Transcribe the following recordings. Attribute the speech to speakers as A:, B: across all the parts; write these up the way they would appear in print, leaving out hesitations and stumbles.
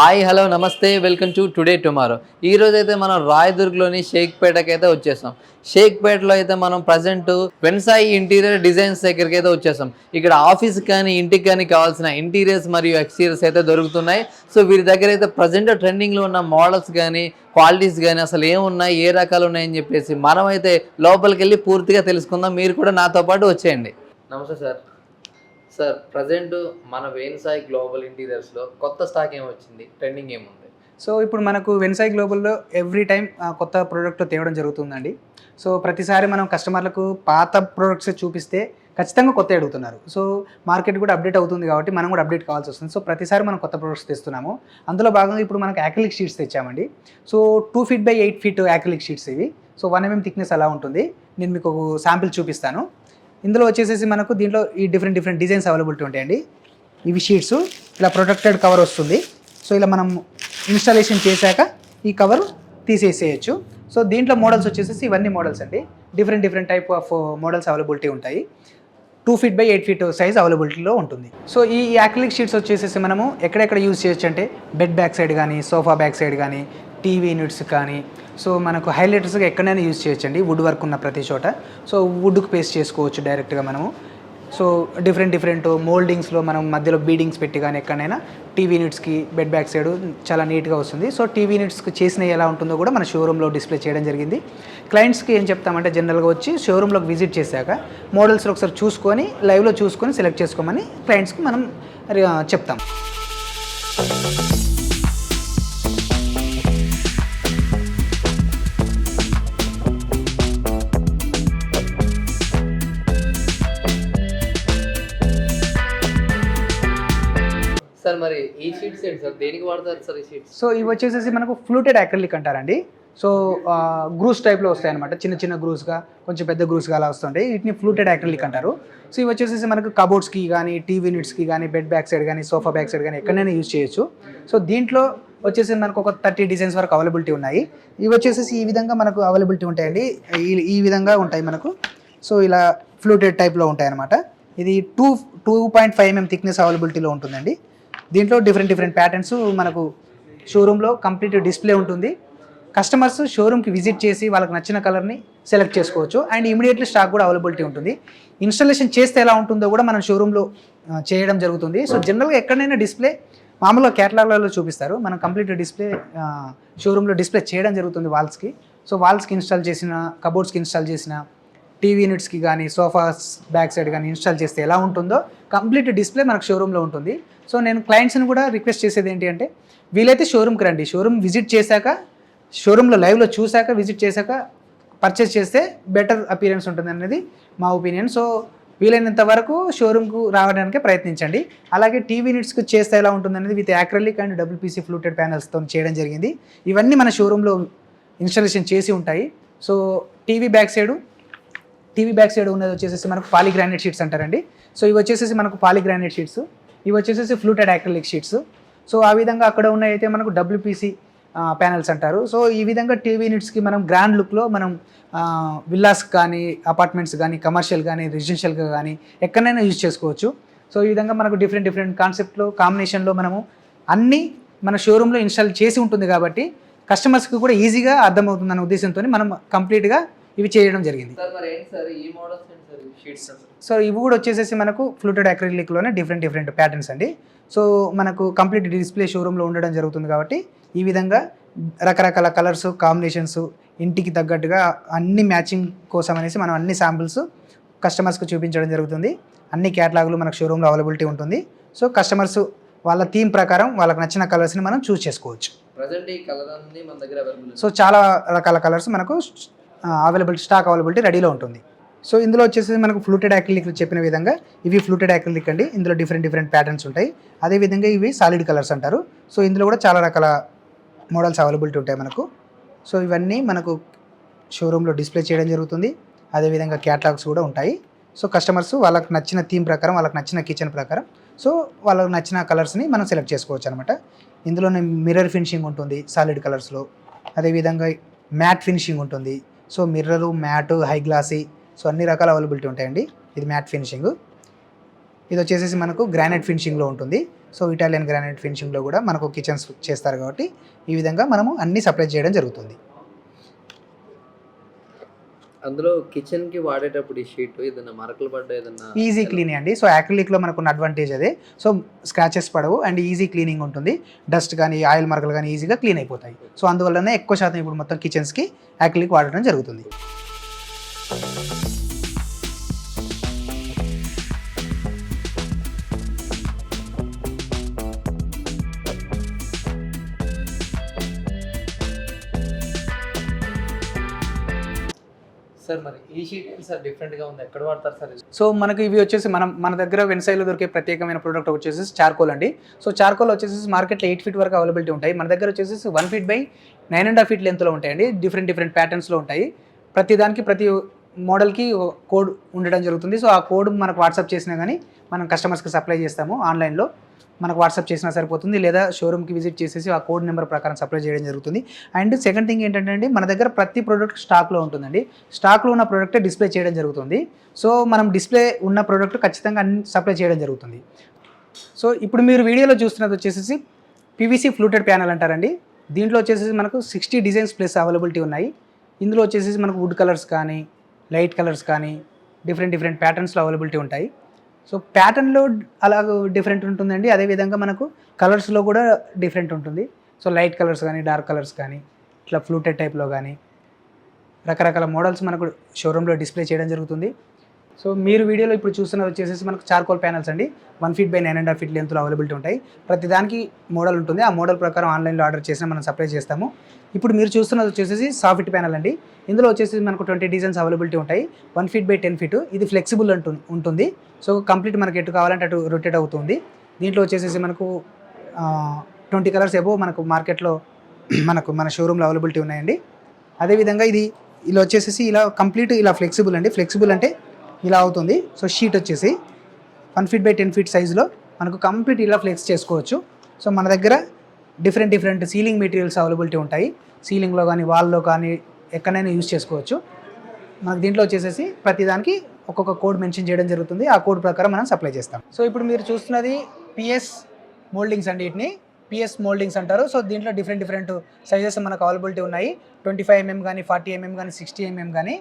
A: Hi hello నమస్తే welcome to today tomorrow. ఈరోజు అయితే మనం రాయదుర్గ్లోని షేక్పేటకి అయితే వచ్చేసాం. షేక్పేటలో అయితే మనం ప్రజెంట్ వెన్సాయి ఇంటీరియర్ డిజైన్స్ దగ్గరికి అయితే వచ్చేసాం. ఇక్కడ ఆఫీస్ కానీ ఇంటికి కానీ కావాల్సిన ఇంటీరియర్స్ మరియు ఎక్స్టీరియర్స్ అయితే దొరుకుతున్నాయి. సో వీరి దగ్గర అయితే ప్రజెంట్ ట్రెండింగ్లో ఉన్న మోడల్స్ కానీ క్వాలిటీస్ కానీ అసలు ఏమున్నాయి, ఏ రకాలు ఉన్నాయని చెప్పేసి మనం అయితే లోపలికి వెళ్ళి పూర్తిగా తెలుసుకుందాం. మీరు కూడా నాతో పాటు వచ్చేయండి. నమస్తే సార్. సార్ ప్రజెంట్ మన వెన్సాయి గ్లోబల్ ఇంటీరియర్స్లో కొత్త స్టాక్ ఏమొచ్చింది, ట్రెండింగ్ ఏముంది?
B: సో ఇప్పుడు మనకు వెన్సాయి గ్లోబల్లో ఎవ్రీ టైం కొత్త ప్రోడక్ట్ తేవడం జరుగుతుందండి. సో ప్రతిసారి మనం కస్టమర్లకు పాత ప్రోడక్ట్స్ చూపిస్తే ఖచ్చితంగా కొత్త అడుగుతున్నారు. సో మార్కెట్ కూడా అప్డేట్ అవుతుంది కాబట్టి మనం కూడా అప్డేట్ కావాల్సి వస్తుంది. సో ప్రతిసారి మనం కొత్త ప్రోడక్ట్స్ తెస్తున్నాము. అందులో భాగంగా ఇప్పుడు మనకు యాక్రిలిక్ షీట్స్ తెచ్చామండి. So 2 feet by 8 feet acrylic sheets ఇవి. సో 1 mm థిక్నెస్ అలా ఉంటుంది. నేను మీకు శాంపిల్ చూపిస్తాను. ఇందులో వచ్చేసేసి మనకు దీంట్లో ఈ డిఫరెంట్ డిజైన్స్ అవైలబిలిటీ ఉంటాయండి. ఇవి షీట్స్ ఇలా ప్రొటెక్టెడ్ కవర్ వస్తుంది. సో ఇలా మనం ఇన్స్టాలేషన్ చేశాక ఈ కవర్ తీసేసేయచ్చు. సో దీంట్లో మోడల్స్ వచ్చేసేసి ఇవన్నీ మోడల్స్ అండి. Different type of models availability ఉంటాయి. 2 feet by 8 feet సైజ్ అవైలబిలిటీలో ఉంటుంది. సో ఈ యాక్రిలిక్ షీట్స్ వచ్చేసేసి మనము ఎక్కడెక్కడ యూజ్ చేయొచ్చు అంటే బెడ్ బ్యాక్ సైడ్ కానీ, సోఫా బ్యాక్ సైడ్ కానీ, టీవీ యూనిట్స్ కానీ, సో మనకు హైలైటర్స్గా ఎక్కడైనా యూజ్ చేయొచ్చండి. వుడ్ వర్క్ ఉన్న ప్రతి చోట. సో వుడ్కి పేస్ట్ చేసుకోవచ్చు డైరెక్ట్గా మనము. సో డిఫరెంట్ మోల్డింగ్స్లో మనం మధ్యలో బీడింగ్స్ పెట్టి కానీ ఎక్కడైనా టీవీ యూనిట్స్కి బెడ్ బ్యాక్ సైడ్ చాలా నీట్గా వస్తుంది. సో టీవీ యూనిట్స్కి చేసిన ఎలా ఉంటుందో కూడా మన షోరూంలో డిస్ప్లే చేయడం జరిగింది. క్లయింట్స్కి ఏం చెప్తామంటే జనరల్గా వచ్చి షోరూంలోకి విజిట్ చేశాక మోడల్స్లో ఒకసారి చూసుకొని లైవ్లో చూసుకొని సెలెక్ట్ చేసుకోమని క్లయింట్స్కి మనం చెప్తాం.
A: సార్ మరి ఈ షీట్స్ ఏంటి సార్, దేనికి వాడతారు సార్ ఈ షీట్స్?
B: సో ఇవి వచ్చేసేసి మనకు ఫ్లూటెడ్ యాక్రిలిక్ అంటారండి. సో గ్రూస్ టైప్లో వస్తాయి అనమాట. చిన్న గ్రూస్గా, కొంచెం పెద్ద గ్రూస్గా అలా వస్తుంటాయి. వీటిని ఫ్లూటెడ్ యాక్రిలిక్ అంటారు. సో ఇవి వచ్చేసేసి మనకు కబోర్డ్స్కి కానీ, టీవీ యూనిట్స్కి కానీ, బెడ్ బ్యాక్ సైడ్ కానీ, సోఫా బ్యాక్ సైడ్ కానీ ఎక్కడైనా యూజ్ చేయొచ్చు. సో దీంట్లో వచ్చేసి మనకు ఒక 30 డిజైన్స్ వరకు అవైలబిలిటీ ఉన్నాయి. ఇవి వచ్చేసేసి ఈ విధంగా మనకు అవైలబిలిటీ ఉంటాయండి. ఈ విధంగా ఉంటాయి మనకు. సో ఇలా ఫ్లూటెడ్ టైప్లో ఉంటాయి అనమాట. ఇది 2.5 mm థిక్నెస్ అవైలబిలిటీలో ఉంటుందండి. దీంట్లో డిఫరెంట్ ప్యాటర్న్స్ మనకు షోరూంలో కంప్లీట్ డిస్ప్లే ఉంటుంది. కస్టమర్స్ షోరూమ్కి విజిట్ చేసి వాళ్ళకి నచ్చిన కలర్ని సెలెక్ట్ చేసుకోవచ్చు. అండ్ ఇమీడియట్లీ స్టాక్ కూడా అవైలబిలిటీ ఉంటుంది. ఇన్స్టాలేషన్ చేస్తే ఎలా ఉంటుందో కూడా మనం షోరూంలో చేయడం జరుగుతుంది. సో జనరల్గా ఎక్కడైనా డిస్ప్లే మామూలుగా క్యాటలాగ్లలో చూపిస్తారు. మనం కంప్లీట్ డిస్ప్లే షోరూంలో డిస్ప్లే చేయడం జరుగుతుంది వాల్స్కి. సో వాల్స్కి ఇన్స్టాల్ చేసిన, కబోర్డ్స్కి ఇన్స్టాల్ చేసిన, టీవీ యూనిట్స్కి కానీ, సోఫాస్ బ్యాక్ సైడ్ కానీ ఇన్స్టాల్ చేస్తే ఎలా ఉంటుందో కంప్లీట్ డిస్ప్లే మనకు షోరూంలో ఉంటుంది. సో నేను క్లయింట్స్ని కూడా రిక్వెస్ట్ చేసేది ఏంటి అంటే వీలైతే షోరూమ్కి రండి. షోరూమ్ విజిట్ చేశాక, షోరూంలో లైవ్లో చూశాక, విజిట్ చేశాక పర్చేస్ చేస్తే బెటర్ అపీరెన్స్ ఉంటుంది అనేది మా ఒపీనియన్. సో వీలైనంత వరకు షోరూమ్కు రావడానికి ప్రయత్నించండి. అలాగే టీవీ యూనిట్స్కి చేస్తే ఎలా ఉంటుంది అనేది with acrylic and WPC fluted ప్యానల్స్తో చేయడం జరిగింది. ఇవన్నీ మన షోరూంలో ఇన్స్టాలేషన్ చేసి ఉంటాయి. సో టీవీ బ్యాక్ సైడ్ ఉన్నది వచ్చేసి మనకు పాలీగ్రానైట్ షీట్స్ అంటారండి. సో ఇవి వచ్చేసి మనకు పాలీగ్రానైట్ షీట్స్, ఇవి వచ్చేసి ఫ్లూటెడ్ యాక్రిలిక్ షీట్స్. సో ఆ విధంగా అక్కడ ఉన్నదైతే మనకు WPC ప్యానల్స్ అంటారు. సో ఈ విధంగా టీవీ యూనిట్స్కి మనం గ్రాండ్ లుక్లో మనం విల్లాస్ కానీ, అపార్ట్మెంట్స్ కానీ, కమర్షియల్ కానీ, రెసిడెన్షియల్గా కానీ ఎక్కడైనా యూజ్ చేసుకోవచ్చు. సో ఈ విధంగా మనకు డిఫరెంట్ కాన్సెప్ట్లో, కాంబినేషన్లో మనము అన్నీ మన షోరూంలో ఇన్స్టాల్ చేసి ఉంటుంది కాబట్టి కస్టమర్స్కి కూడా ఈజీగా అర్థమవుతుందనే ఉద్దేశంతో మనం కంప్లీట్గా ఇవి చేయడం జరిగింది.
A: సార్ మరి ఏంటి సార్ ఈ మోడల్స్ ఏంటి సార్ షీట్స్?
B: సో ఇవి కూడా వచ్చేసేసి మనకు ఫ్లూటెడ్ అక్రిలిక్లోనే డిఫరెంట్ ప్యాటర్న్స్ అండి. సో మనకు కంప్లీట్ డిస్ప్లే షోరూంలో ఉండడం జరుగుతుంది కాబట్టి ఈ విధంగా రకరకాల కలర్స్ కాంబినేషన్స్ ఇంటికి తగ్గట్టుగా అన్ని మ్యాచింగ్ కోసం అనేసి మనం అన్ని శాంపిల్స్ కస్టమర్స్కి చూపించడం జరుగుతుంది. అన్ని క్యాటలాగులు మనకు షోరూంలో అవైలబిలిటీ ఉంటుంది. సో కస్టమర్స్ వాళ్ళ థీమ్ ప్రకారం వాళ్ళకి నచ్చిన కలర్స్ని మనం చూస్ చేసుకోవచ్చు.
A: ప్రజెంట్ ఈ కలర్ అన్ని మన దగ్గర అవైలబుల్.
B: సో చాలా రకాల కలర్స్ మనకు స్టాక్ అవైలబిలిటీ రెడీలో ఉంటుంది. సో ఇందులో వచ్చేసి మనకు ఫ్లూటెడ్ యాక్రిలిక్ చెప్పిన విధంగా ఇవి ఫ్లూటెడ్ యాక్రిలిక్ అండి. ఇందులో డిఫరెంట్ ప్యాటర్న్స్ ఉంటాయి. అదేవిధంగా ఇవి సాలిడ్ కలర్స్ అంటారు. సో ఇందులో కూడా చాలా రకాల మోడల్స్ అవైలబిలిటీ ఉంటాయి మనకు. సో ఇవన్నీ మనకు షోరూంలో డిస్ప్లే చేయడం జరుగుతుంది. అదేవిధంగా క్యాటలాగ్స్ కూడా ఉంటాయి. సో కస్టమర్స్ వాళ్ళకి నచ్చిన థీమ్ ప్రకారం వాళ్ళకి నచ్చిన కిచెన్ ప్రకారం సో వాళ్ళకి నచ్చిన కలర్స్ని మనం సెలెక్ట్ చేసుకోవచ్చు అనమాట. ఇందులోనే మిర్రర్ ఫినిషింగ్ ఉంటుంది సాలిడ్ కలర్స్లో. అదేవిధంగా మ్యాట్ ఫినిషింగ్ ఉంటుంది. So mirror, matte, high glossy so అన్ని రకాల అవైలబిలిటీ ఉంటాయండి. ఇది మ్యాట్ ఫినిషింగ్. ఇది వచ్చేసి మనకు గ్రానైట్ ఫినిషింగ్లో ఉంటుంది. సో ఇటాలియన్ గ్రానైట్ ఫినిషింగ్లో కూడా మనకు కిచెన్స్ చేస్తారు కాబట్టి ఈ విధంగా మనము అన్నీ సప్లై చేయడం జరుగుతుంది.
A: అందులో కిచెన్కి వాడేటప్పుడు ఈ షీట్ ఏదైనా మరకలు పడ్డ ఏదైనా
B: ఈజీ క్లీనింగ్ అండి. సో యాక్రిలిక్లో మనకున్న అడ్వాంటేజ్ అదే. సో స్క్రాచెస్ పడవు అండ్ ఈజీ క్లీనింగ్ ఉంటుంది. డస్ట్ కానీ ఆయిల్ మరకలు కానీ ఈజీగా క్లీన్ అయిపోతాయి. సో అందువల్లనే ఎక్కువ శాతం ఇప్పుడు మొత్తం కిచెన్స్కి యాక్రిలిక్ వాడడం జరుగుతుంది.
A: సార్ మరి ఈ షీట్ ఏంటి సార్ డిఫరెంట్గా ఉంది, ఎక్కడ వాడతారు సార్ ఇది?
B: సో మనకి ఇవి వచ్చేసి మన దగ్గర వెన్సైలో దొరికే ప్రత్యేకమైన ప్రోడక్ట్ వచ్చేసి చార్కోల్ అండి. సో చార్కోల్ వచ్చేసి మార్కెట్లో 8 ఫీట్ వరకు అవైలబిలిటీ ఉంటాయి. మన దగ్గర వచ్చేసి 1 ఫీట్ బై 9.5 ఫీట్ లెంత్లో ఉంటాయండి. డిఫరెంట్ ప్యాటర్న్స్లో ఉంటాయి. ప్రతి మోడల్కి కోడ్ ఉండడం జరుగుతుంది. సో ఆ కోడ్ మనకు వాట్సాప్ చేసినా కానీ మనం కస్టమర్స్కి సప్లై చేస్తాము. ఆన్లైన్లో మనకు వాట్సాప్ చేసినా సరిపోతుంది, లేదా షోరూమ్కి విజిట్ చేసేసి ఆ కోడ్ నెంబర్ ప్రకారం సప్లై చేయడం జరుగుతుంది. అండ్ సెకండ్ థింగ్ ఏంటంటే అండి, మన దగ్గర ప్రతి ప్రోడక్ట్ స్టాక్లో ఉంటుందండి. స్టాక్లో ఉన్న ప్రోడక్టే డిస్ప్లే చేయడం జరుగుతుంది. సో మనం డిస్ప్లే ఉన్న ప్రోడక్ట్ ఖచ్చితంగా అన్ని సప్లై చేయడం జరుగుతుంది. సో ఇప్పుడు మీరు వీడియోలో చూస్తున్నది వచ్చేసి పీవీసీ ఫ్లూటెడ్ ప్యానల్ అంటారండి. దీంట్లో వచ్చేసి మనకు 60 డిజైన్స్ ప్లస్ అవైలబిలిటీ ఉన్నాయి. ఇందులో వచ్చేసి మనకు వుడ్ కలర్స్ కానీ లైట్ కలర్స్ కానీ డిఫరెంట్ ప్యాటర్న్స్లో అవైలబిలిటీ ఉంటాయి. సో ప్యాటర్న్లో అలాగ డిఫరెంట్ ఉంటుందండి. అదేవిధంగా మనకు కలర్స్లో కూడా డిఫరెంట్ ఉంటుంది. సో లైట్ కలర్స్ కానీ డార్క్ కలర్స్ కానీ ఇట్లా ఫ్లూటెడ్ టైప్లో కానీ రకరకాల మోడల్స్ మనకు షోరూంలో డిస్ప్లే చేయడం జరుగుతుంది. సో మీరు వీడియోలో ఇప్పుడు చూస్తున్నది వచ్చేసి మనకు చార్కోల్ ప్యానల్స్ అండి. 1 ఫీట్ బై 9.5 ఫీట్ లెంత్లో అవైలబిలిటీ ఉంటాయి. ప్రతి దానికి మోడల్ ఉంటుంది. ఆ మోడల్ ప్రకారం ఆన్లైన్లో ఆర్డర్ చేసినా మనం సప్లై చేస్తాము. ఇప్పుడు మీరు చూస్తున్నది వచ్చేసి సాఫ్ట్ ప్యానల్ అండి. ఇందులో వచ్చేసి మనకు 20 డిజైన్స్ అవైలబిలిటీ ఉంటాయి. 1 ఫీట్ బై 10 ఫీట్. ఇది ఫ్లెక్సిబుల్ ఉంటుంది. సో కంప్లీట్ మనకి ఎటు కావాలంటే అటు రొటేట్ అవుతుంది. దీంట్లో వచ్చేసి మనకు 20 కలర్స్ ఎబో మనకు మార్కెట్లో మన షోరూంలో అవైలబిలిటీ ఉన్నాయండి. అదేవిధంగా ఇలా వచ్చేసి ఇలా కంప్లీట్ ఇలా ఫ్లెక్సిబుల్ అండి. ఫ్లెక్సిబుల్ అంటే ఇలా అవుతుంది. సో షీట్ వచ్చేసి 1 ఫీట్ బై 10 ఫీట్ సైజులో మనకు కంప్లీట్ ఇలా ఫ్లెక్స్ చేసుకోవచ్చు. సో మన దగ్గర డిఫరెంట్ సీలింగ్ మెటీరియల్స్ అవైలబిలిటీ ఉంటాయి. సీలింగ్లో కానీ వాల్లో కానీ ఎక్కడైనా యూజ్ చేసుకోవచ్చు. మనకు దీంట్లో వచ్చేసి ప్రతిదానికి ఒక్కొక్క కోడ్ మెన్షన్ చేయడం జరుగుతుంది. ఆ కోడ్ ప్రకారం మనం సప్లై చేస్తాం. సో ఇప్పుడు మీరు చూస్తున్నది పిఎస్ మోల్డింగ్స్ అండి. వీటిని పిఎస్ మోల్డింగ్స్ అంటారు. సో దీంట్లో డిఫరెంట్ సైజెస్ మనకు అవైలబిలిటీ ఉన్నాయి. 25mm కానీ 40mm కానీ 60mm కానీ.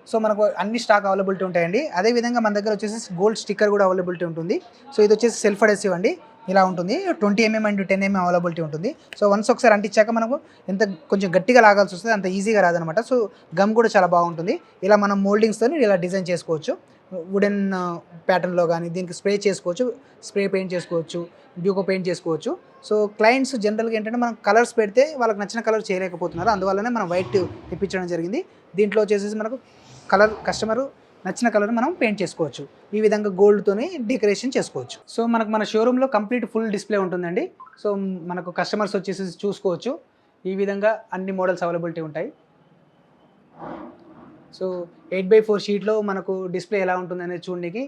B: సో మనకు అన్ని స్టాక్ అవైలబిలిటీ ఉంటాయండి. అదేవిధంగా మన దగ్గర వచ్చేసి గోల్డ్ స్టిక్కర్ కూడా అవైలబిలిటీ ఉంటుంది. సో ఇది వచ్చేసి సెల్ఫ్ అడెసివ్ అండి. ఇలా ఉంటుంది. 20mm అండ్ 10mm అవైలబిలిటీ ఉంటుంది. సో వన్స్ ఒకసారి అంటించాక మనకు ఎంత కొంచెం గట్టిగా లాగాల్సి వస్తుంది, అంత ఈజీగా రాదనమాట. సో గమ్ కూడా చాలా బాగుంటుంది. ఇలా మనం మోల్డింగ్స్తో ఇలా డిజైన్ చేసుకోవచ్చు. వుడెన్ ప్యాటర్న్లో కానీ దీనికి స్ప్రే చేసుకోవచ్చు, స్ప్రే పెయింట్ చేసుకోవచ్చు, డ్యూకో పెయింట్ చేసుకోవచ్చు. సో క్లయింట్స్ జనరల్గా ఏంటంటే మనం కలర్స్ పెడితే వాళ్ళకి నచ్చిన కలర్ చేయలేకపోతున్నారు. అందువల్లనే మనం వైట్ తెప్పించడం జరిగింది. దీంట్లో వచ్చేసి మనకు కస్టమరు నచ్చిన కలర్ మనం పెయింట్ చేసుకోవచ్చు. ఈ విధంగా గోల్డ్తోని డెకరేషన్ చేసుకోవచ్చు. సో మన షోరూంలో కంప్లీట్ ఫుల్ డిస్ప్లే ఉంటుందండి. సో మనకు కస్టమర్స్ వచ్చేసి చూసుకోవచ్చు. ఈ విధంగా అన్ని మోడల్స్ అవైలబిలిటీ ఉంటాయి. సో 8x4 షీట్లో మనకు డిస్ప్లే ఎలా ఉంటుంది అనేది చూడడానికి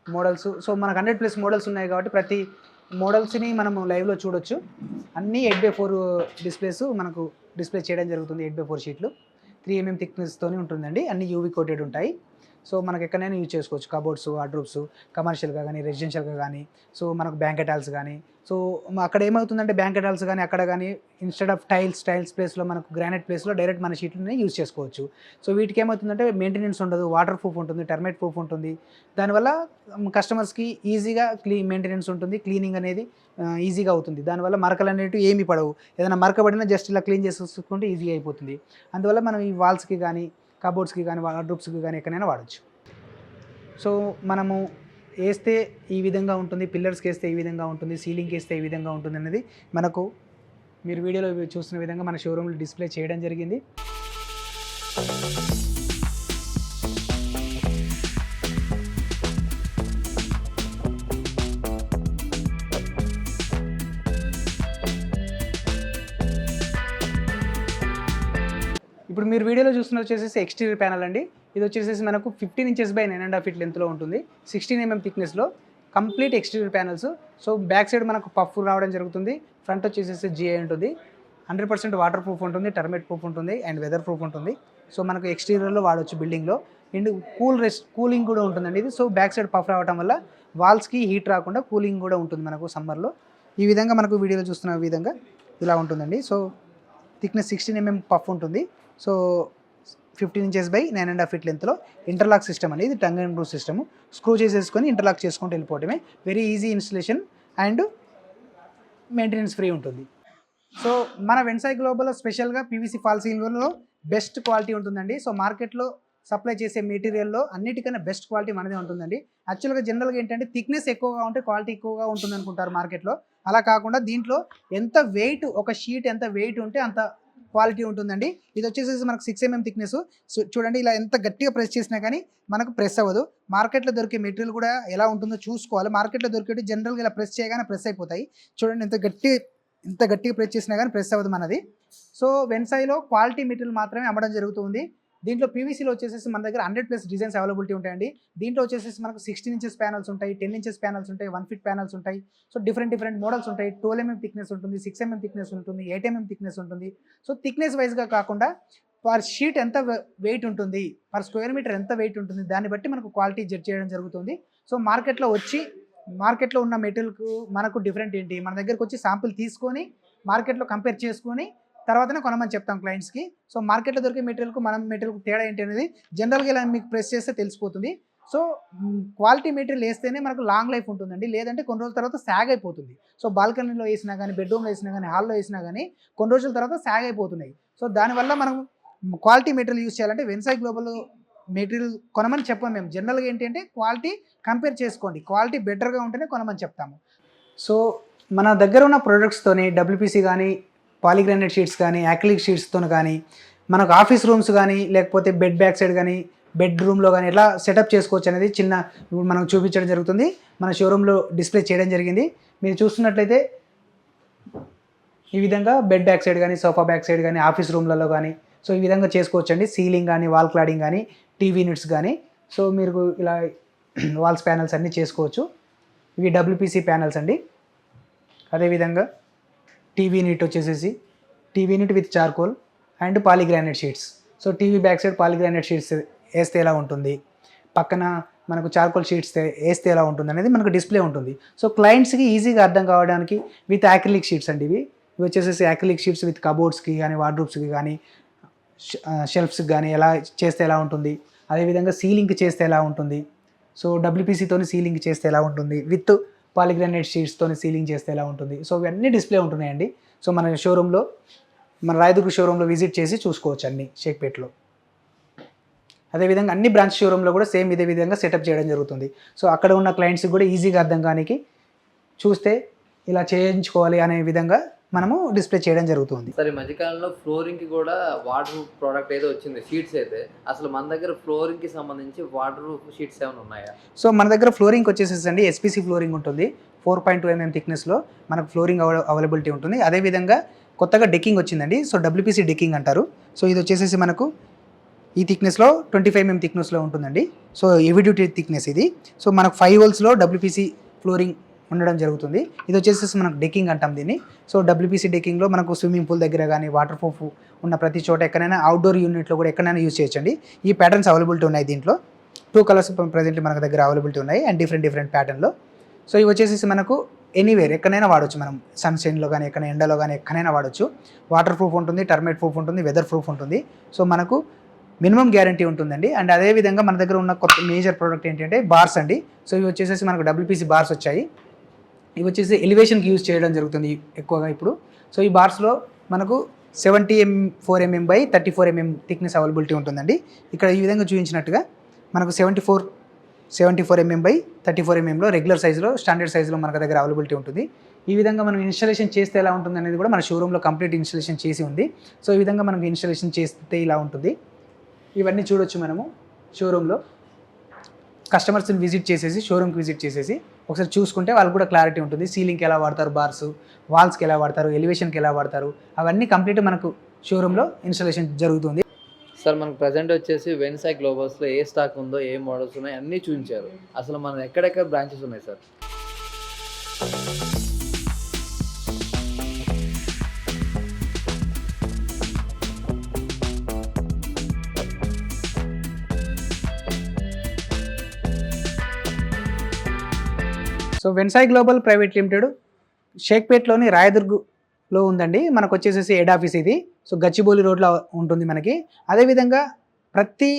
B: మోడల్స్. సో మనకు 100+ మోడల్స్ ఉన్నాయి కాబట్టి ప్రతి మోడల్స్ని మనం లైవ్లో చూడొచ్చు. అన్నీ 8x4 డిస్ప్లేస్ మనకు డిస్ప్లే చేయడం జరుగుతుంది. 8x4 షీట్లు 3mm థిక్నెస్తోనే ఉంటుందండి. అన్ని యూవీ కోటెడ్ ఉంటాయి. సో మనకు ఎక్కడైనా యూజ్ చేసుకోవచ్చు. కబోర్డ్స్, వార్డ్రోబ్స్, కమర్షియల్గా కానీ రెసిడెన్షియల్గా కానీ, సో మనకు బ్యాంకెట్ హాల్స్ కానీ సో అక్కడ ఏమవుతుందంటే బ్యాంకెట్ హాల్స్ కానీ అక్కడ కానీ ఇన్స్టెడ్ ఆఫ్ టైల్స్ ప్లేస్లో మనకు గ్రానైట్ ప్లేస్లో డైరెక్ట్ మన షీట్లని యూజ్ చేసుకోవచ్చు. సో వీటికి ఏమవుతుందంటే మెయింటెనెన్స్ ఉండదు, వాటర్ ప్రూఫ్ ఉంటుంది, టర్మైట్ ప్రూఫ్ ఉంటుంది. దానివల్ల కస్టమర్స్కి ఈజీగా మెయింటెనెన్స్ ఉంటుంది, క్లీనింగ్ అనేది ఈజీగా అవుతుంది. దానివల్ల మరకలు అనేవి ఏమీ పడవు. ఏదైనా మరకబడినా జస్ట్ ఇలా క్లీన్ చేసుకుంటే ఈజీగా అయిపోతుంది. అందువల్ల మనం ఈ వాల్స్కి కానీ కబోర్డ్స్కి కానీ వార్డ్రోబ్స్కి కానీ ఎక్కడైనా వాడచ్చు. సో మనము వేస్తే ఈ విధంగా ఉంటుంది, పిల్లర్స్కి వేస్తే ఈ విధంగా ఉంటుంది, సీలింగ్కి వేస్తే ఈ విధంగా ఉంటుంది అనేది మనకు మీరు వీడియోలో చూస్తున్న విధంగా మన షోరూమ్లో డిస్ప్లే చేయడం జరిగింది. ఇప్పుడు మీరు వీడియోలో చూస్తున్న వచ్చేసి ఎక్స్టీరియర్ ప్యానల్ అండి. ఇది వచ్చేసి మనకు 15 ఇంచెస్ బై 9.5 ఫీట్ లెంత్లో ఉంటుంది, 16 mm థిక్నెస్లో complete exterior panels. So back side మనకు పఫ్ రావడం జరుగుతుంది, ఫ్రంట్ వచ్చేసి జిఐ ఉంటుంది, 100% వాటర్ ప్రూఫ్ ఉంటుంది, టర్మైట్ ప్రూఫ్ ఉంటుంది అండ్ వెదర్ ప్రూఫ్ ఉంటుంది. సో మనకు ఎక్స్టీరియర్లో వాడవచ్చు బిల్డింగ్లో. అండ్ కూలింగ్ కూడా ఉంటుందండి ఇది. సో బ్యాక్ సైడ్ పఫ్ రావడం వల్ల వాల్స్కి హీట్ రాకుండా కూలింగ్ కూడా ఉంటుంది మనకు సమ్మర్లో. ఈ విధంగా మనకు వీడియోలో చూస్తున్న విధంగా ఇలా ఉంటుందండి. సో థిక్నెస్ 16 mm పఫ్ ఉంటుంది. సో 15 ఇంచెస్ బై 9.5 ఫీట్ లెంత్లో ఇంటర్లాక్ సిస్టమ్ అనేది, ఇది tongue and groove system. Screw చేసేసుకొని ఇంటర్లాక్ చేసుకుంటూ వెళ్ళిపోవటమే. Very easy installation and maintenance free ఉంటుంది. సో మన వెన్సాయ్ గ్లోబల్ స్పెషల్గా పీవీసీ ఫాల్ సీలింగ్లో బెస్ట్ క్వాలిటీ ఉంటుందండి. సో మార్కెట్లో సప్లై చేసే మెటీరియల్లో అన్నిటికన్నా బెస్ట్ క్వాలిటీ మనదే ఉంటుందండి. యాక్చువల్గా జనరల్గా ఏంటంటే థిక్నెస్ ఎక్కువగా ఉంటే క్వాలిటీ ఎక్కువగా ఉంటుంది అనుకుంటారు మార్కెట్లో. అలా కాకుండా దీంట్లో ఎంత వెయిట్, ఒక షీట్ ఎంత వెయిట్ ఉంటే అంత క్వాలిటీ ఉంటుందండి. ఇది వచ్చేసి మనకు 6 mm థిక్నెస్. సో చూడండి, ఇలా ఎంత గట్టిగా ప్రెస్ చేసినా కానీ మనకు ప్రెస్ అవ్వదు. మార్కెట్లో దొరికే మెటీరియల్ కూడా ఎలా ఉంటుందో చూసుకోవాలి. మార్కెట్లో దొరికేటి జనరల్గా ఇలా ప్రెస్ చేయగానే ప్రెస్ అయిపోతాయి. చూడండి, ఎంత గట్టిగా ప్రెస్ చేసినా కానీ ప్రెస్ అవ్వదు మనది. సో వెన్సాయ్లో క్వాలిటీ మెటీరియల్ మాత్రమే అమ్మడం జరుగుతుంది. దీంట్లో పీవీసీలో వచ్చేసి మన దగ్గర 100+ డిజైన్స్ అవైలబిలిటీ ఉంటాయండి. దీంట్లో వచ్చేసి మనకు 16 ఇంచెస్ ప్యానల్స్ ఉంటాయి, 10 ఇంచెస్ ప్యానల్స్ ఉంటాయి, 1 ఫీట్ ప్యానల్స్ ఉంటాయి. సో డిఫరెంట్ మోడల్స్ ఉంటాయి. 12 mm థిక్నెస్ ఉంటుంది, 6 mm థిక్నెస్ ఉంటుంది, 8 mm థిక్నెస్ ఉంటుంది. సో థిక్నెస్ వైజ్గా కాకుండా పర్ షీట్ ఎంత వెయిట్ ఉంటుంది, పర్ స్క్వేర్ మీటర్ ఎంత వెయిట్ ఉంటుంది, దాన్ని బట్టి మనకు క్వాలిటీ జడ్జ్ చేయడం జరుగుతుంది. సో మార్కెట్లో ఉన్న మెటీరియల్కు మనకు డిఫరెంట్ ఏంటి, మన దగ్గరకు వచ్చి శాంపిల్ తీసుకొని మార్కెట్లో కంపేర్ చేసుకొని తర్వాతనే కొనమని చెప్తాం క్లయింట్స్కి. సో మార్కెట్లో దొరికే మెటీరియల్కు మనం మెటీరియల్కు తేడా ఏంటి అనేది జనరల్గా ఇలా మీకు ప్రెస్ చేస్తే తెలిసిపోతుంది. సో క్వాలిటీ మెటీరియల్ వేస్తేనే మనకు లాంగ్ లైఫ్ ఉంటుందండి, లేదంటే కొన్ని రోజుల తర్వాత సాగ్ అయిపోతుంది. సో బాల్కనీలో వేసినా కానీ, బెడ్రూమ్లో వేసినా కానీ, హాల్లో వేసినా కానీ కొన్ని రోజుల తర్వాత సాగ్ అయిపోతున్నాయి. సో దానివల్ల మనం క్వాలిటీ మెటీరియల్ యూజ్ చేయాలంటే వెన్సాయ్ గ్లోబల్ మెటీరియల్ కొనమని చెప్పాం మేము. జనరల్గా ఏంటి అంటే క్వాలిటీ కంపేర్ చేసుకోండి, క్వాలిటీ బెటర్గా ఉంటేనే కొనమని చెప్తాము. సో మన దగ్గర ఉన్న ప్రొడక్ట్స్తోని డబ్ల్యూపీసీ కానీ, పాలిగ్రానైట్ షీట్స్ కానీ, యాక్రిలిక్ షీట్స్తో కానీ మనకు ఆఫీస్ రూమ్స్ కానీ, లేకపోతే బెడ్ బ్యాక్ సైడ్ కానీ, బెడ్ రూమ్లో కానీ ఎట్లా సెటప్ చేసుకోవచ్చు అనేది ఇప్పుడు మనం చూపించడం జరుగుతుంది. మన షోరూంలో డిస్ప్లే చేయడం జరిగింది. మీరు చూస్తున్నట్లయితే ఈ విధంగా బెడ్ బ్యాక్ సైడ్ కానీ, సోఫా బ్యాక్ సైడ్ కానీ, ఆఫీస్ రూమ్లలో కానీ సో ఈ విధంగా చేసుకోవచ్చండి. సీలింగ్ కానీ, వాల్ క్లాడింగ్ కానీ, టీవీ యూనిట్స్ కానీ. సో మీరు ఇలా వాల్స్ ప్యానల్స్ అన్నీ చేసుకోవచ్చు. ఇవి డబ్ల్యూపీసీ ప్యానల్స్ అండి. అదేవిధంగా టీవీ యూనిట్ వచ్చేసేసి TV unit with charcoal and polygranite sheets. So TV back side polygranite sheets వేస్తే ఎలా ఉంటుంది, పక్కన మనకు చార్కోల్ షీట్స్ వేస్తే ఎలా ఉంటుంది అనేది మనకు డిస్ప్లే ఉంటుంది. సో క్లయింట్స్కి ఈజీగా అర్థం కావడానికి విత్ యాక్రిలిక్ షీట్స్ అండి. ఇవి వచ్చేసేసి యాక్రిలిక్ షీట్స్ విత్ కబోర్డ్స్కి కానీ, వార్డ్రోబ్స్కి కానీ, షెల్ఫ్స్కి కానీ ఎలా చేస్తే ఎలా ఉంటుంది, అదేవిధంగా సీలింగ్ చేస్తే ఎలా ఉంటుంది, సో డబ్ల్యూపీసీతోని సీలింగ్ చేస్తే ఎలా ఉంటుంది, విత్ పాలిగ్రానైట్ షీట్స్తో సీలింగ్ చేస్తే ఎలా ఉంటుంది. సో ఇవన్నీ డిస్ప్లే ఉంటున్నాయండి. సో మన షోరూంలో, మన రాయదుర్గ్ షోరూంలో విజిట్ చేసి చూసుకోవచ్చు అన్ని షేక్పేట్లో. అదేవిధంగా అన్ని బ్రాంచ్ షోరూంలో కూడా సేమ్ ఇదే విధంగా సెటప్ చేయడం జరుగుతుంది. సో అక్కడ ఉన్న క్లయింట్స్కి కూడా ఈజీగా అర్థం కానికి చూస్తే ఇలా చేయించుకోవాలి అనే విధంగా మనము డిస్ప్లే చేయడం జరుగుతుంది.
A: సరే, మధ్యకాలంలో ఫ్లోరింగ్కి కూడా వాటర్ ప్రోడక్ట్ ఏదో వచ్చింది, షీట్స్ అయితే. అసలు మన దగ్గర ఫ్లోరింగ్కి సంబంధించి వాటర్ షీట్స్ ఏమైనా ఉన్నాయా?
B: సో మన దగ్గర ఫ్లోరింగ్ వచ్చేసేసండి ఎస్పీసీ ఫ్లోరింగ్ ఉంటుంది. 4.2 mm థిక్నెస్లో మనకు ఫ్లోరింగ్ అవైలబిలిటీ ఉంటుంది. అదేవిధంగా కొత్తగా డెక్కింగ్ వచ్చిందండి. సో డబ్ల్యూపీసీ డెక్కింగ్ అంటారు. సో ఇది వచ్చేసేసి మనకు ఈ థిక్నెస్లో 25 mm థిక్నెస్లో ఉంటుందండి. సో హెవీ డ్యూటీ థిక్నెస్ ఇది. సో మనకు 5 holes డబ్ల్యూపీసీ ఫ్లోరింగ్ ఉండడం జరుగుతుంది. ఇది వచ్చేసి మనకు డెక్కింగ్ అంటాం దీన్ని. సో డబ్ల్యూపీసీ డెక్కింగ్లో మనకు స్విమ్మింగ్ పూల్ దగ్గర కానీ, వాటర్ ప్రూఫ్ ఉన్న ప్రతి చోట ఎక్కడైనా, అవుట్డోర్ యూనిట్లో కూడా ఎక్కడైనా యూజ్ చేయొచ్చండి. ఈ ప్యాటర్న్స్ అవైలబిలిటీ ఉన్నాయి. దీంట్లో 2 కలర్స్ ప్రజెంట్ మన దగ్గర అవైలబిలిటీ ఉన్నాయి అండ్ డిఫరెంట్ ప్యాటర్న్లో. సో ఇవి వచ్చేసి మనకు ఎనీవేర్ ఎక్కడైనా వాడచ్చు. మనం సన్షైన్లో కానీ ఎక్కడ ఎండలో కానీ ఎక్కడైనా వాడచ్చు. వాటర్ ప్రూఫ్ ఉంటుంది, టర్మైట్ ప్రూఫ్ ఉంటుంది, వెదర్ ప్రూఫ్ ఉంటుంది. సో మనకు మినిమం గ్యారంటీ ఉంటుందండి. అండ్ అదేవిధంగా మన దగ్గర ఉన్న కొత్త మేజర్ ప్రోడక్ట్ ఏంటంటే బార్స్ అండి. సో ఇవి వచ్చేసి మనకు డబ్ల్యూపీసీ బార్స్ వచ్చాయి. ఇవి వచ్చేసి ఎలివేషన్కి యూజ్ చేయడం జరుగుతుంది ఎక్కువగా ఇప్పుడు. సో ఈ బార్స్లో మనకు 74 mm by 34 mm thickness availability ఉంటుందండి. ఇక్కడ ఈ విధంగా చూపించినట్టుగా మనకు 74 mm బై 34 mmలో రెగ్యులర్ సైజులో, స్టాండర్డ్ సైజులో మనకు దగ్గర అవైలబిలిటీ ఉంటుంది. ఈ విధంగా మనం ఇన్స్టాలేషన్ చేస్తే ఎలా ఉంటుంది అనేది కూడా మన షోరూంలో కంప్లీట్ ఇన్స్టాలేషన్ చేసి ఉంది. సో ఈ విధంగా మనకు ఇన్స్టాలేషన్ చేస్తే ఇలా ఉంటుంది. ఇవన్నీ చూడొచ్చు మనము షోరూంలో. కస్టమర్స్ని విజిట్ చేసేసి, షోరూమ్కి విజిట్ చేసేసి ఒకసారి చూసుకుంటే వాళ్ళకి కూడా క్లారిటీ ఉంటుంది. సీలింగ్కి ఎలా వాడతారు బార్స్, వాల్స్కి ఎలా వాడతారు, ఎలివేషన్కి ఎలా వాడతారు, అవన్నీ కంప్లీట్ మనకు షోరూంలో ఇన్స్టాలేషన్ జరుగుతుంది.
A: సార్ మనకు ప్రజెంట్ వచ్చేసి వెన్సాయ్ గ్లోబల్స్లో ఏ స్టాక్ ఉందో, ఏ మోడల్స్ ఉన్నాయో అన్నీ చూపించారు. అసలు మనం ఎక్కడెక్కడ బ్రాంచెస్ ఉన్నాయి sir?
B: So Vensai global private limited షేక్పేట్లోని రాయదుర్గ్లో ఉందండి. మనకు వచ్చేసేసి హెడ్ ఆఫీస్ ఇది. సో గచ్చిబౌలి రోడ్లో ఉంటుంది మనకి. అదేవిధంగా ప్రతి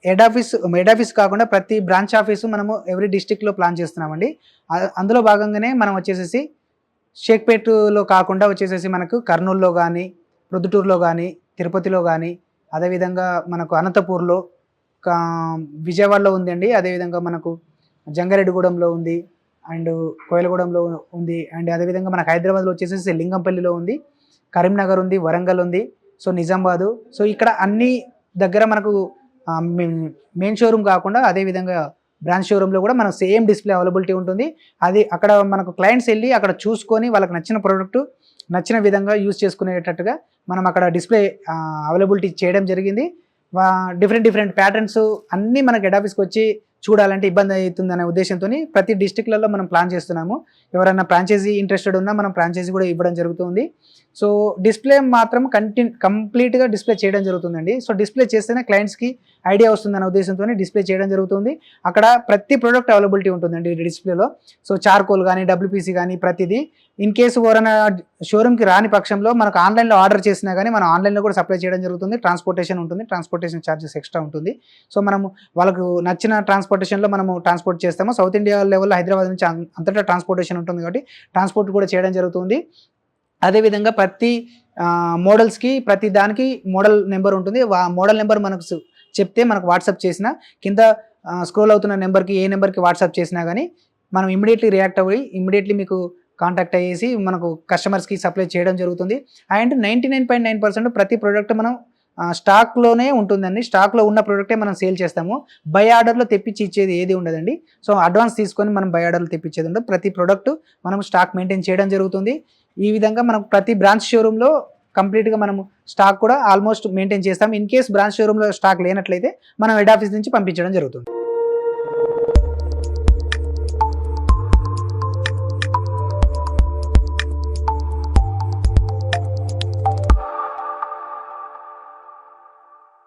B: హెడ్ ఆఫీస్ కాకుండా ప్రతి బ్రాంచ్ ఆఫీసు మనము ఎవ్రీ డిస్టిక్లో ప్లాన్ చేస్తున్నామండి. అందులో భాగంగానే మనం వచ్చేసేసి షేక్పేట్లో కాకుండా వచ్చేసేసి మనకు కర్నూలులో కానీ, ప్రొద్దుటూరులో కానీ, తిరుపతిలో కానీ, అదేవిధంగా మనకు అనంతపూర్లో, విజయవాడలో ఉందండి. అదేవిధంగా మనకు జంగారెడ్డిగూడెంలో ఉంది, అండ్ కోయలగూడెంలో ఉంది, అండ్ అదేవిధంగా మనకు హైదరాబాద్లో వచ్చేసేసి లింగంపల్లిలో ఉంది, కరీంనగర్ ఉంది, వరంగల్ ఉంది, సో నిజామాబాదు. సో ఇక్కడ అన్ని దగ్గర మనకు మెయిన్ షోరూమ్ కాకుండా అదేవిధంగా బ్రాంచ్ షోరూంలో కూడా మనకు సేమ్ డిస్ప్లే అవైలబిలిటీ ఉంటుంది. అది అక్కడ మనకు క్లయింట్స్ వెళ్ళి అక్కడ చూసుకొని వాళ్ళకి నచ్చిన ప్రోడక్ట్ నచ్చిన విధంగా యూజ్ చేసుకునేటట్టుగా మనం అక్కడ డిస్ప్లే అవైలబిలిటీ చేయడం జరిగింది. డిఫరెంట్ ప్యాటర్న్స్ అన్నీ మనకి హెడ్ ఆఫీస్కి వచ్చి చూడాలంటే ఇబ్బంది అవుతుందనే ఉద్దేశంతో ప్రతి డిస్టిక్లలో మనం ప్లాన్ చేస్తున్నాము. ఎవరైనా ఫ్రాంచైజీ ఇంట్రెస్టెడ్ ఉన్నా మనం ఫ్రాంచైజీ కూడా ఇవ్వడం జరుగుతుంది. సో డిస్ప్లే మాత్రం కంప్లీట్గా డిస్ప్లే చేయడం జరుగుతుందండి. సో డిస్ప్లే చేస్తేనే క్లయింట్స్కి ఐడియా వస్తుందనే ఉద్దేశంతో డిస్ప్లే చేయడం జరుగుతుంది. అక్కడ ప్రతి ప్రోడక్ట్ అవైలబిలిటీ ఉంటుందండి డిస్ప్లేలో. సో చార్కోల్ కానీ, డబ్ల్యూపీసీ కానీ ప్రతిదీ. ఇన్ కేసు ఎవరైనా షోరూమ్కి రాని పక్షంలో మనకు ఆన్లైన్లో ఆర్డర్ చేసినా కానీ మనం ఆన్లైన్లో కూడా సప్లై చేయడం జరుగుతుంది. ట్రాన్స్పోర్టేషన్ ఉంటుంది, ట్రాన్స్పోర్టేషన్ ఛార్జెస్ ఎక్స్ట్రా ఉంటుంది. సో మనము వాళ్ళకు నచ్చిన ట్రాన్స్పోర్టేషన్లో మనము ట్రాన్స్పోర్ట్ చేస్తాము. సౌత్ ఇండియా లెవెల్లో హైదరాబాద్ నుంచి అంతటా ట్రాన్స్పోర్టేషన్ ఉంటుంది కాబట్టి ట్రాన్స్పోర్ట్ కూడా చేయడం జరుగుతుంది. అదేవిధంగా ప్రతి మోడల్స్కి ప్రతి దానికి మోడల్ నెంబర్ ఉంటుంది. మోడల్ నెంబర్ మనకు చెప్తే మనకు వాట్సాప్ చేసిన కింద స్క్రోల్ అవుతున్న నెంబర్కి ఏ నెంబర్కి వాట్సాప్ చేసినా కానీ మనం ఇమ్మీడియట్లీ రియాక్ట్ అయ్యి ఇమ్మీడియట్లీ మీకు కాంటాక్ట్ అయ్యేసి మనకు కస్టమర్స్కి సప్లై చేయడం జరుగుతుంది. అండ్ 99.9% ప్రతి ప్రోడక్ట్ మనం స్టాక్లోనే ఉంటుందండి. స్టాక్లో ఉన్న ప్రోడక్టే మనం సేల్ చేస్తాము. బై ఆర్డర్లో తెప్పించి ఇచ్చేది ఏది ఉండదండి. సో అడ్వాన్స్ తీసుకొని మనం బై ఆర్డర్లో తెప్పించేది ఉండదు. ప్రతి ప్రోడక్ట్ మనం స్టాక్ మెయింటైన్ చేయడం జరుగుతుంది. ఈ విధంగా మనం ప్రతి బ్రాంచ్ షోరూంలో కంప్లీట్గా మనము స్టాక్ కూడా ఆల్మోస్ట్ మెయింటైన్ చేస్తాం. ఇన్ కేస్ బ్రాంచ్ షోరూంలో స్టాక్ లేనట్లయితే మనం హెడ్ ఆఫీస్ నుంచి పంపించడం జరుగుతుంది.